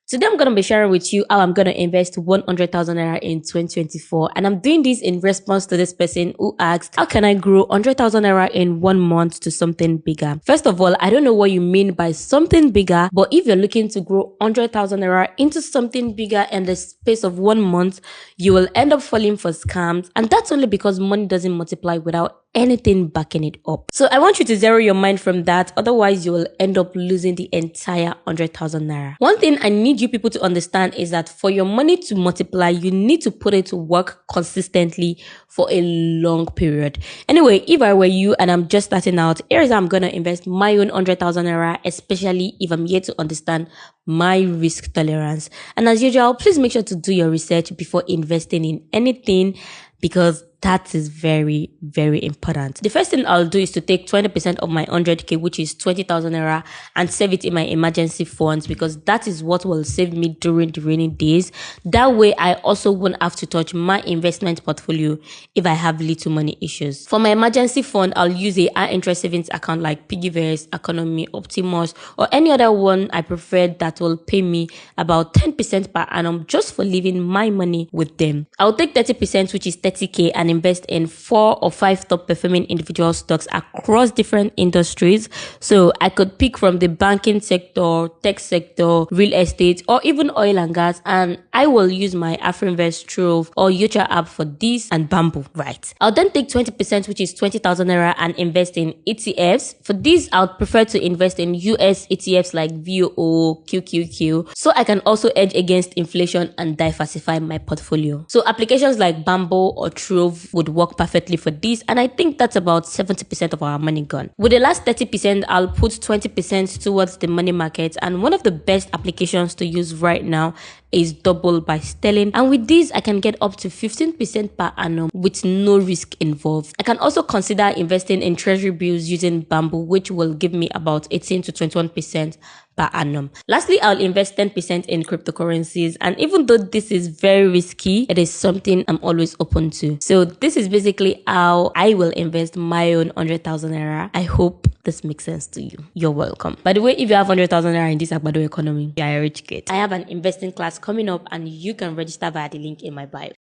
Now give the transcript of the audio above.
Today I'm going to be sharing with you how I'm going to invest 100,000 naira in 2024, and I'm doing this in response to this person who asked, how can I grow 100,000 naira in 1 month to something bigger? First of all, I don't know what you mean by something bigger, but if you're looking to grow 100,000 naira into something bigger in the space of 1 month, you will end up falling for scams, and that's only because money doesn't multiply without anything backing it up. So I want you to zero your mind from that, otherwise you will end up losing the entire 100,000 naira. One thing I need you people to understand is that for your money to multiply, you need to put it to work consistently for a long period. Anyway, if I were you and I'm just starting out, here's how I'm gonna invest my own 100,000 naira, especially if I'm yet to understand my risk tolerance. And as usual, please make sure to do your research before investing in anything, because that is very, very important. The first thing I'll do is to take 20% of my 100k, which is 20,000 naira, and save it in my emergency funds, because that is what will save me during the rainy days. That way, I also won't have to touch my investment portfolio if I have little money issues. For my emergency fund, I'll use a high interest savings account like Piggyvest, Economy, Optimus, or any other one I prefer that will pay me about 10% per annum just for leaving my money with them. I'll take 30%, which is 30k, and invest in 4 or 5 top performing individual stocks across different industries. So I could pick from the banking sector, tech sector, real estate, or even oil and gas, and I will use my Afrinvest, Trove, or Yucha app for this, and Bamboo. Right. I'll then take 20%, which is 20,000 naira, and invest in ETFs. For this, I would prefer to invest in US ETFs like VOO, QQQ, so I can also hedge against inflation and diversify my portfolio. So applications like Bamboo or Trove would work perfectly for this, and I think that's about 70% of our money gone. With the last 30%, I'll put 20% towards the money market, and one of the best applications to use right now is Double by Sterling, and with this I can get up to 15% per annum with no risk involved. I can also consider investing in treasury bills using Bamboo, which will give me about 18 to 21% per annum. Lastly, I'll invest 10% in cryptocurrencies, and even though this is very risky, it is something I'm always open to. So this is basically how I will invest my own 100,000 naira. I hope this makes sense to you. You're welcome. By the way, if you have 100,000 naira in this Agbado economy, you are a rich kid. I have an investing class coming up, and you can register via the link in my bio.